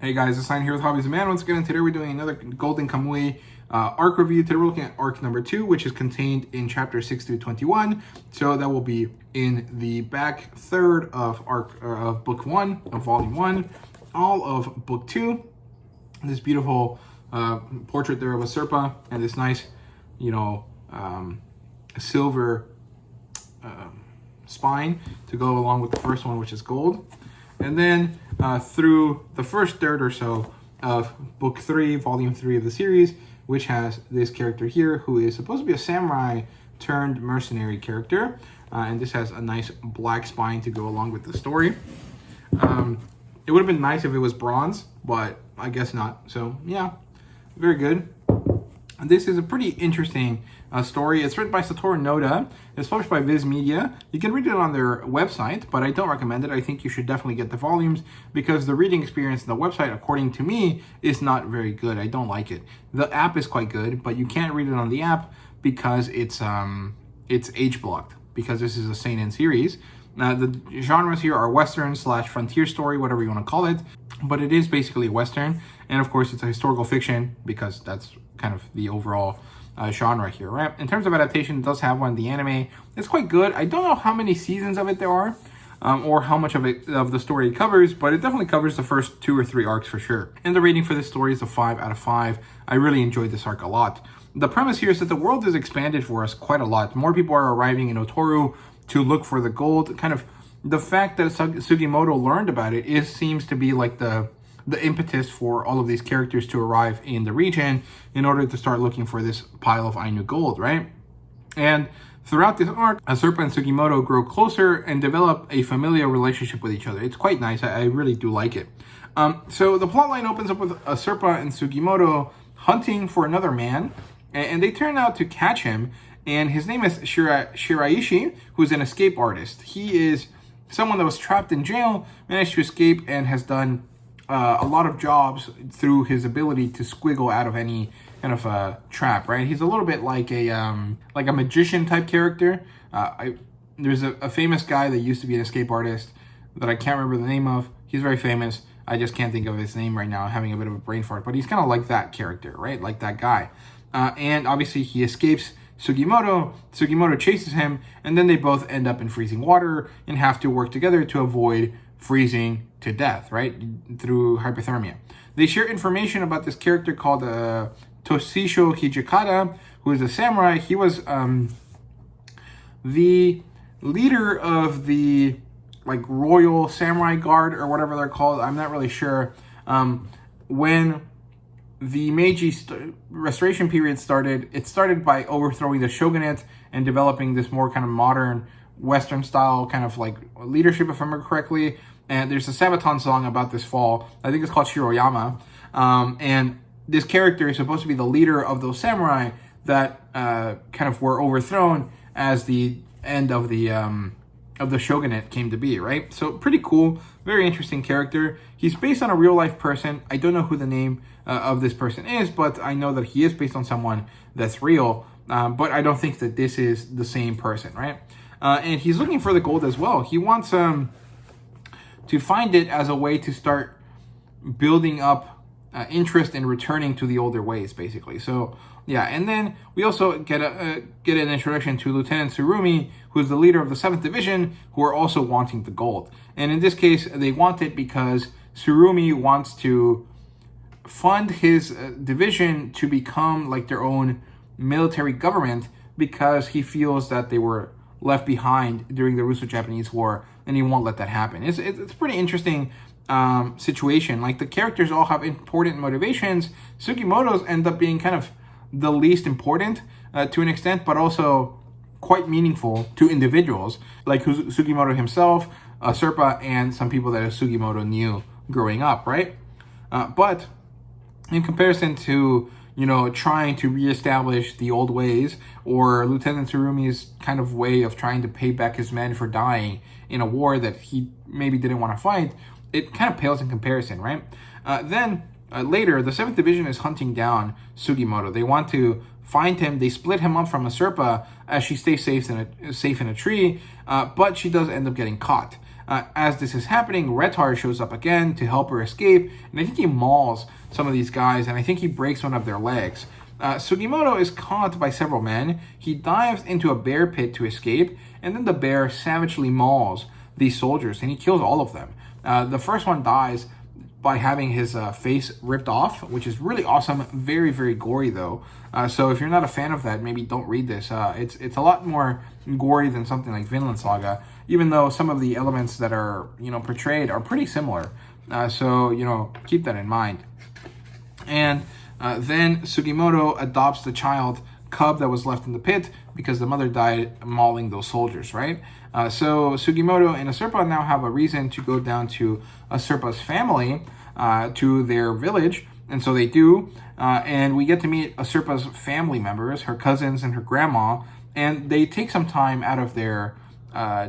Hey guys, it's Sign here with HobbiesofaMan once again, and today we're doing another Golden Kamuy arc review. Today we're looking at arc number 2, which is contained in chapter 6 through 21. So that will be in the back third of book 1 of volume 1, all of book 2. This beautiful portrait there of a Serpa and this nice, silver spine to go along with the first one, which is gold. And then through the first third or so of book 3, volume 3 of the series, which has this character here who is supposed to be a samurai turned mercenary character. And this has a nice black spine to go along with the story. It would have been nice if it was bronze, but I guess not. So yeah, very good. And this is a pretty interesting story. It's written by Satoru Noda. It's published by Viz Media. You can read it on their website, but I don't recommend it. I think you should definitely get the volumes because the reading experience on the website, according to me, is not very good. I don't like it. The app is quite good, but you can't read it on the app because it's age blocked, because this is a seinen series. The genres here are Western / frontier story, whatever you want to call it, but it is basically Western. And of course, it's a historical fiction because that's kind of the overall genre here, right? In terms of adaptation, it does have one. The anime, it's quite good. I don't know how many seasons of it there are, or how much of the story it covers, but it definitely covers the first 2 or 3 arcs for sure. And the rating for this story is a 5 out of 5. I really enjoyed this arc a lot. The premise here is that the world is expanded for us quite a lot. More people are arriving in Otoru to look for the gold. Kind of the fact that Sugimoto learned about it seems to be like the impetus for all of these characters to arrive in the region in order to start looking for this pile of Ainu gold, right? And throughout this arc, Serpa and Sugimoto grow closer and develop a familial relationship with each other. It's quite nice. I really do like it. So the plotline opens up with Serpa and Sugimoto hunting for another man, and they turn out to catch him, and his name is Shiraishi, who's an escape artist. He is someone that was trapped in jail, managed to escape, and has done a lot of jobs through his ability to squiggle out of any kind of a trap, right? He's a little bit like a magician type character. There's a famous guy that used to be an escape artist that I can't remember the name of. He's very famous. I just can't think of his name right now. I'm having a bit of a brain fart, but he's kind of like that character, right? Like that guy. And obviously he escapes Sugimoto. Sugimoto chases him, and then they both end up in freezing water and have to work together to avoid freezing to death, right? Through hypothermia. They share information about this character called Toshisho Hijikata, who is a samurai. He was the leader of the royal samurai guard or whatever they're called. I'm not really sure. When the Meiji restoration period started, it started by overthrowing the shogunate and developing this more kind of modern Western style kind of leadership, if I remember correctly. And there's a Sabaton song about this fall. I think it's called Shiroyama. And this character is supposed to be the leader of those samurai that kind of were overthrown as the end of the shogunate came to be, right? So pretty cool, very interesting character. He's based on a real life person. I don't know who the name of this person is, but I know that he is based on someone that's real. But I don't think that this is the same person, right? And he's looking for the gold as well. He wants to find it as a way to start building up interest in returning to the older ways, basically. So yeah, and then we also get an introduction to Lieutenant Tsurumi, who's the leader of the 7th Division, who are also wanting the gold. And in this case, they want it because Tsurumi wants to fund his division to become like their own military government, because he feels that they were left behind during the Russo-Japanese War, and he won't let that happen. It's a pretty interesting situation. Like, the characters all have important motivations. Sugimoto's end up being kind of the least important to an extent, but also quite meaningful to individuals, like Sugimoto himself, Serpa, and some people that Sugimoto knew growing up, right? But in comparison to trying to reestablish the old ways, or Lieutenant Tsurumi's kind of way of trying to pay back his men for dying in a war that he maybe didn't want to fight, it kind of pales in comparison, right? Then later, the 7th Division is hunting down Sugimoto. They want to find him. They split him up from a Serpa as she stays safe in a tree, but she does end up getting caught. As this is happening, Retar shows up again to help her escape, and I think he mauls some of these guys, and I think he breaks one of their legs. Sugimoto is caught by several men. He dives into a bear pit to escape, and then the bear savagely mauls these soldiers, and he kills all of them. The first one dies by having his face ripped off, which is really awesome. Very, very gory, though. So if you're not a fan of that, maybe don't read this. It's a lot more gory than something like Vinland Saga, even though some of the elements that are, portrayed are pretty similar. So, keep that in mind. And then Sugimoto adopts the child cub that was left in the pit because the mother died mauling those soldiers, right? So Sugimoto and Asurpa now have a reason to go down to Asurpa's family, to their village, and so they do. And we get to meet Asurpa's family members, her cousins and her grandma, and they take some time out of their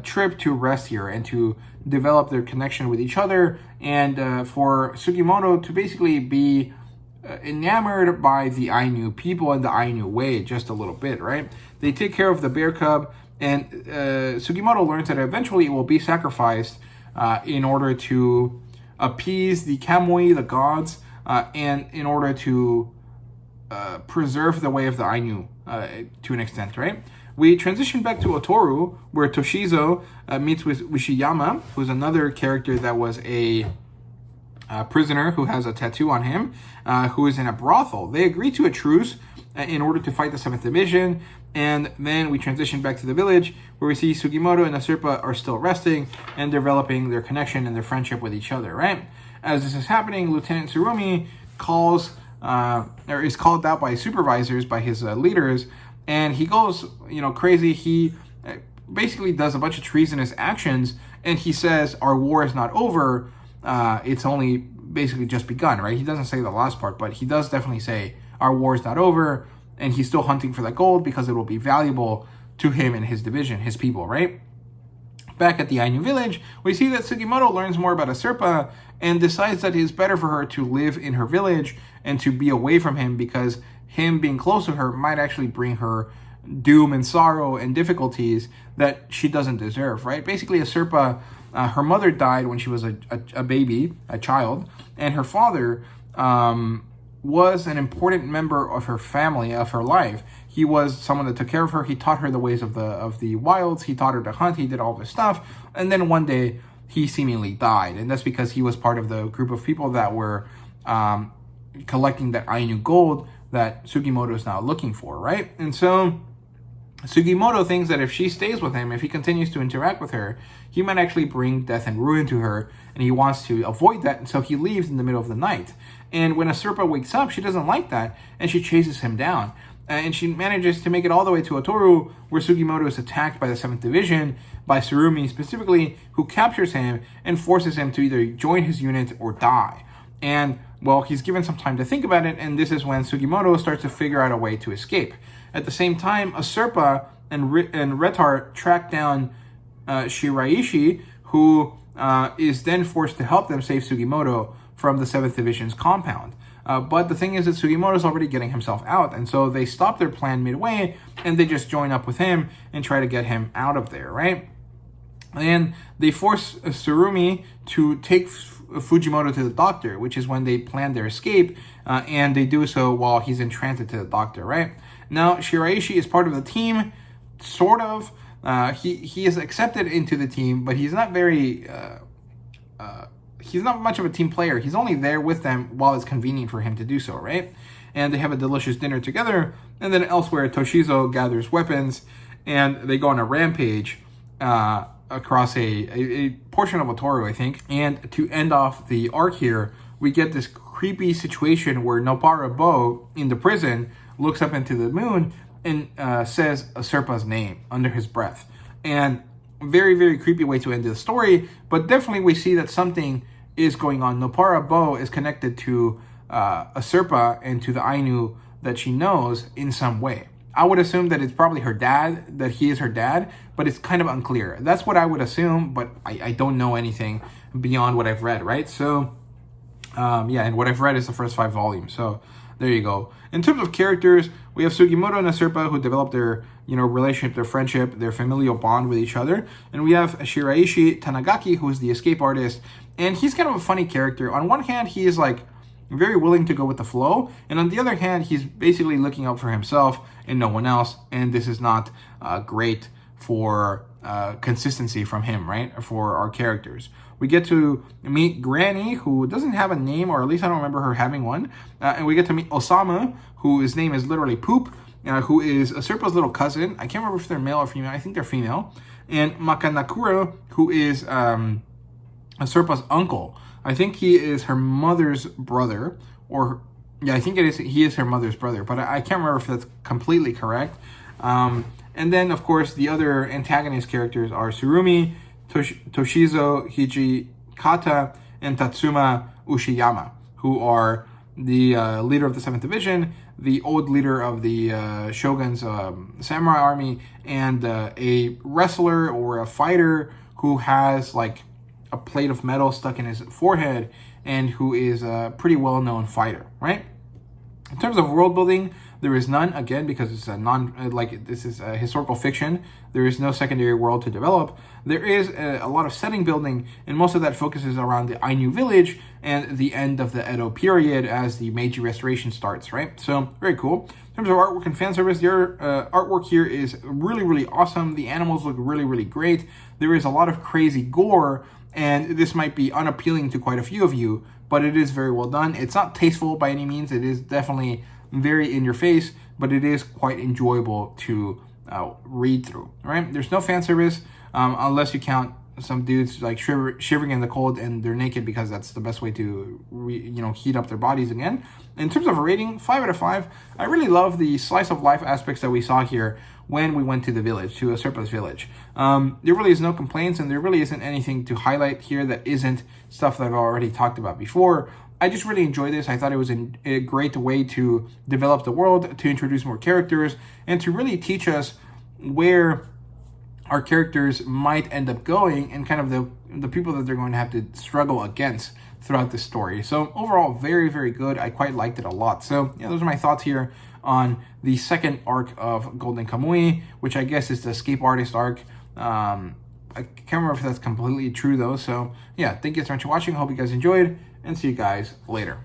trip to rest here and to develop their connection with each other, and for Sugimoto to basically be enamored by the Ainu people and the Ainu way just a little bit, right? They take care of the bear cub, and Sugimoto learns that eventually it will be sacrificed in order to appease the Kamuy, the gods, and in order to preserve the way of the Ainu to an extent, right? We transition back to Otoru, where Toshizo meets with Ushiyama, who's another character that was a prisoner who has a tattoo on him, who is in a brothel. They agree to a truce in order to fight the 7th Division, and then we transition back to the village where we see Sugimoto and Asurpa are still resting and developing their connection and their friendship with each other, right? As this is happening, Lieutenant Tsurumi is called out by supervisors, by his leaders, and he goes, crazy. He basically does a bunch of treasonous actions, and he says, our war is not over, it's only basically just begun, right? He doesn't say the last part, but he does definitely say, our war is not over, and he's still hunting for that gold because it will be valuable to him and his division, his people, right? Back at the Ainu village, we see that Sugimoto learns more about Asurpa and decides that it is better for her to live in her village and to be away from him, because him being close to her might actually bring her doom and sorrow and difficulties that she doesn't deserve, right? Basically, Asurpa, her mother died when she was a baby, a child, and her father was an important member of her family, of her life. He was someone that took care of her. He taught her the ways of the wilds. He taught her to hunt. He did all this stuff. And then one day, he seemingly died. And that's because he was part of the group of people that were collecting that Ainu gold that Sugimoto is now looking for, right? And so Sugimoto thinks that if she stays with him, if he continues to interact with her, he might actually bring death and ruin to her, and he wants to avoid that, and so he leaves in the middle of the night. And when Asurpa wakes up, she doesn't like that, and she chases him down. And she manages to make it all the way to Otoru, where Sugimoto is attacked by the 7th Division, by Tsurumi specifically, who captures him and forces him to either join his unit or die. And, well, he's given some time to think about it, and this is when Sugimoto starts to figure out a way to escape. At the same time, Asurpa and Retar track down Shiraishi, who is then forced to help them save Sugimoto from the 7th Division's compound. But the thing is that Sugimoto is already getting himself out, and so they stop their plan midway, and they just join up with him and try to get him out of there, right? And they force Tsurumi to take Fujimoto to the doctor, which is when they plan their escape, and they do so while he's in transit to the doctor, right? Now, Shiraishi is part of the team, sort of. He is accepted into the team, but he's not very... he's not much of a team player. He's only there with them while it's convenient for him to do so, right? And they have a delicious dinner together, and then elsewhere, Toshizo gathers weapons, and they go on a rampage across a portion of Otoru, I think. And to end off the arc here, we get this creepy situation where Nopara Bo, in the prison, looks up into the moon and says Asurpa's name under his breath. And very, very creepy way to end the story, but definitely we see that something is going on. Nopara Bo is connected to Asurpa and to the Ainu that she knows in some way. I would assume that it's probably her dad, that he is her dad, but it's kind of unclear. That's what I would assume, but I don't know anything beyond what I've read, right? So, and what I've read is the first 5 volumes. So, there you go. In terms of characters, we have Sugimoto and Asurpa, who develop their, relationship, their friendship, their familial bond with each other. And we have Shiraishi Tanagaki, who is the escape artist. And he's kind of a funny character. On one hand, he is like very willing to go with the flow. And on the other hand, he's basically looking out for himself and no one else. And this is not great for consistency from him, right? For our characters. We get to meet Granny, who doesn't have a name, or at least I don't remember her having one. And we get to meet Osamu, whose name is literally Poop, who is Asurpa's little cousin. I can't remember if they're male or female. I think they're female. And Makanakura, who is Asurpa's uncle. I think he is her mother's brother, or yeah, I think he is her mother's brother, but I can't remember if that's completely correct. And then, of course, the other antagonist characters are Tsurumi, Toshizo Hijikata, and Tatsuma Ushiyama, who are the leader of the 7th Division, the old leader of the Shogun's samurai army, and a wrestler or a fighter who has like a plate of metal stuck in his forehead and who is a pretty well-known fighter, right? In terms of world building, there is none, again, because it's this is a historical fiction. There is no secondary world to develop. There is a lot of setting building, and most of that focuses around the Ainu village and the end of the Edo period as the Meiji Restoration starts, right? So, very cool. In terms of artwork and fan service, your artwork here is really, really awesome. The animals look really, really great. There is a lot of crazy gore, and this might be unappealing to quite a few of you, but it is very well done. It's not tasteful by any means. It is definitely very in your face, but it is quite enjoyable to read through, right? There's no fan service unless you count some dudes like shivering in the cold and they're naked, because that's the best way to heat up their bodies again. In terms of a rating, 5 out of 5. I really love the slice of life aspects that we saw here when we went to the village, to Asurpa's village. There really is no complaints, and there really isn't anything to highlight here that isn't stuff that I've already talked about before. I just really enjoyed this. I thought it was a great way to develop the world, to introduce more characters, and to really teach us where our characters might end up going and kind of the people that they're going to have to struggle against throughout the story. So overall, very, very good. I quite liked it a lot. So yeah, those are my thoughts here on the second arc of Golden Kamuy, which I guess is the escape artist arc. I can't remember if that's completely true though. So yeah, thank you so much for watching. Hope you guys enjoyed, and see you guys later.